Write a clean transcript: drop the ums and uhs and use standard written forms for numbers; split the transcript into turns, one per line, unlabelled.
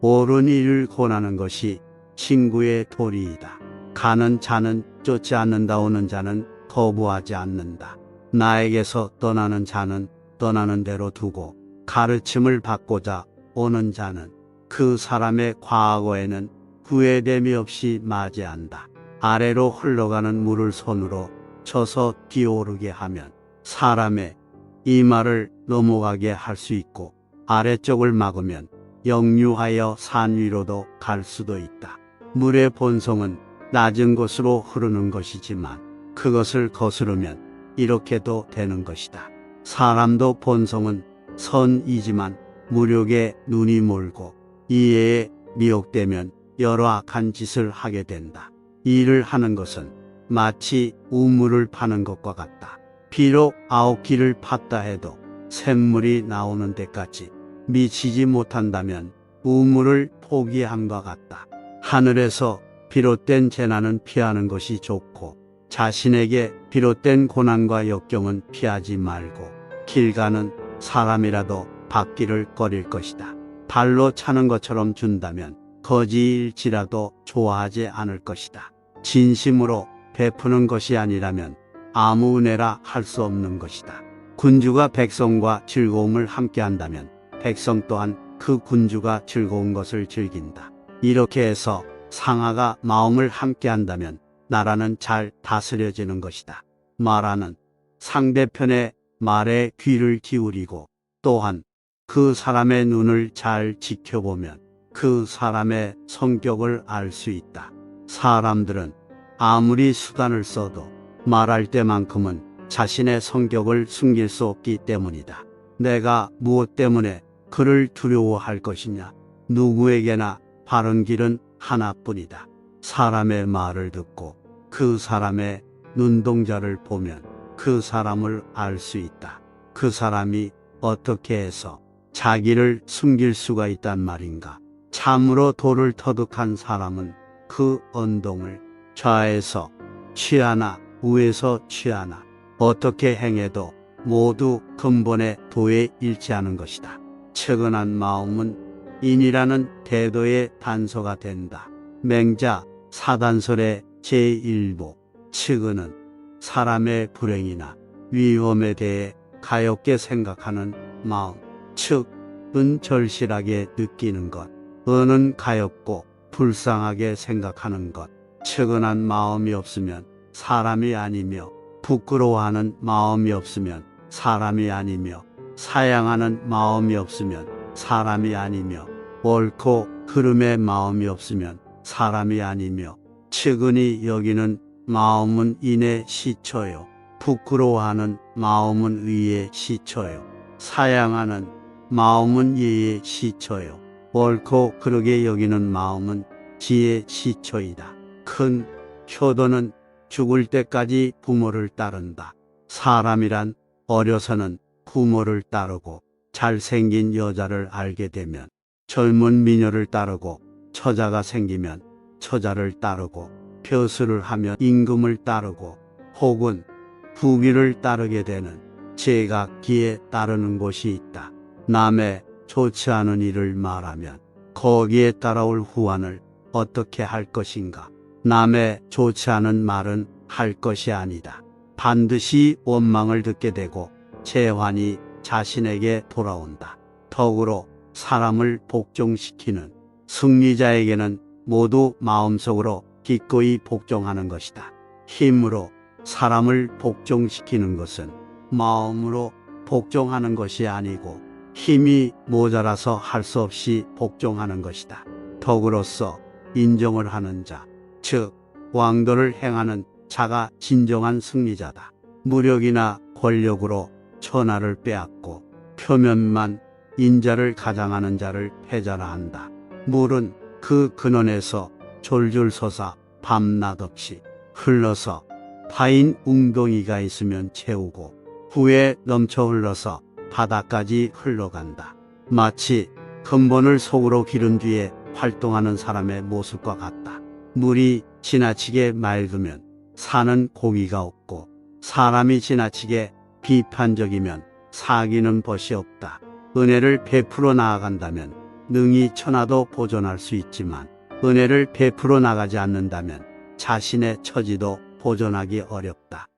옳은 일을 권하는 것이 친구의 도리이다. 가는 자는 쫓지 않는다. 오는 자는 거부하지 않는다. 나에게서 떠나는 자는 떠나는 대로 두고 가르침을 받고자 오는 자는 그 사람의 과거에는 후회됨이 없이 맞이한다. 아래로 흘러가는 물을 손으로 쳐서 뛰어오르게 하면 사람의 이마를 넘어가게 할 수 있고, 아래쪽을 막으면 역류하여 산 위로도 갈 수도 있다. 물의 본성은 낮은 곳으로 흐르는 것이지만 그것을 거스르면 이렇게도 되는 것이다. 사람도 본성은 선이지만 무력에 눈이 멀고 이해에 미혹되면 여러 악한 짓을 하게 된다. 일을 하는 것은 마치 우물을 파는 것과 같다. 비록 9길을 팠다 해도 샘물이 나오는 데까지 미치지 못한다면 우물을 포기함과 같다. 하늘에서 비롯된 재난은 피하는 것이 좋고 자신에게 비롯된 고난과 역경은 피하지 말고 길 가는 사람이라도 받기를 꺼릴 것이다. 발로 차는 것처럼 준다면 거지일지라도 좋아하지 않을 것이다. 진심으로 베푸는 것이 아니라면 아무 은혜라 할 수 없는 것이다. 군주가 백성과 즐거움을 함께 한다면 백성 또한 그 군주가 즐거운 것을 즐긴다. 이렇게 해서 상하가 마음을 함께 한다면 나라는 잘 다스려지는 것이다. 말하는 상대편의 말에 귀를 기울이고 또한 그 사람의 눈을 잘 지켜보면 그 사람의 성격을 알 수 있다. 사람들은 아무리 수단을 써도 말할 때만큼은 자신의 성격을 숨길 수 없기 때문이다. 내가 무엇 때문에 그를 두려워할 것이냐? 누구에게나 바른 길은 하나뿐이다. 사람의 말을 듣고 그 사람의 눈동자를 보면 그 사람을 알 수 있다. 그 사람이 어떻게 해서 자기를 숨길 수가 있단 말인가? 참으로 도를 터득한 사람은 그 언동을 좌에서 취하나 우에서 취하나 어떻게 행해도 모두 근본의 도에 일치하는 것이다. 측은한 마음은 인이라는 대도의 단서가 된다. 맹자 사단설의 제1부 측은은 사람의 불행이나 위험에 대해 가엾게 생각하는 마음. 측은 절실하게 느끼는 것. 은은 가엾고 불쌍하게 생각하는 것. 측은한 마음이 없으면 사람이 아니며 부끄러워하는 마음이 없으면 사람이 아니며 사양하는 마음이 없으면 사람이 아니며 옳고 그름의 마음이 없으면 사람이 아니며 측은히 여기는 마음은 인의 시초요 부끄러워하는 마음은 의의 시초요 사양하는 마음은 예의 시초요 옳고 그르게 여기는 마음은 지혜의 시초이다. 큰 효도는 죽을 때까지 부모를 따른다. 사람이란 어려서는 부모를 따르고 잘생긴 여자를 알게 되면 젊은 미녀를 따르고 처자가 생기면 처자를 따르고 벼슬을 하면 임금을 따르고 혹은 부귀를 따르게 되는 제각기에 따르는 곳이 있다. 남의 좋지 않은 일을 말하면 거기에 따라올 후환을 어떻게 할 것인가? 남의 좋지 않은 말은 할 것이 아니다. 반드시 원망을 듣게 되고 재환이 자신에게 돌아온다. 덕으로 사람을 복종시키는 승리자에게는 모두 마음속으로 기꺼이 복종하는 것이다. 힘으로 사람을 복종시키는 것은 마음으로 복종하는 것이 아니고 힘이 모자라서 할 수 없이 복종하는 것이다. 덕으로서 인정을 하는 자, 즉 왕도를 행하는 자가 진정한 승리자다. 무력이나 권력으로 천하를 빼앗고 표면만 인자를 가장하는 자를 패자라 한다. 물은 그 근원에서 졸졸 솟아 밤낮 없이 흘러서 파인 웅덩이가 있으면 채우고 후에 넘쳐 흘러서 바다까지 흘러간다. 마치 근본을 속으로 기른 뒤에 활동하는 사람의 모습과 같다. 물이 지나치게 맑으면 사는 고기가 없고 사람이 지나치게 비판적이면 사귀는 벗이 없다. 은혜를 베풀어 나아간다면 능히 천하도 보존할 수 있지만 은혜를 베풀어 나가지 않는다면 자신의 처지도 보존하기 어렵다.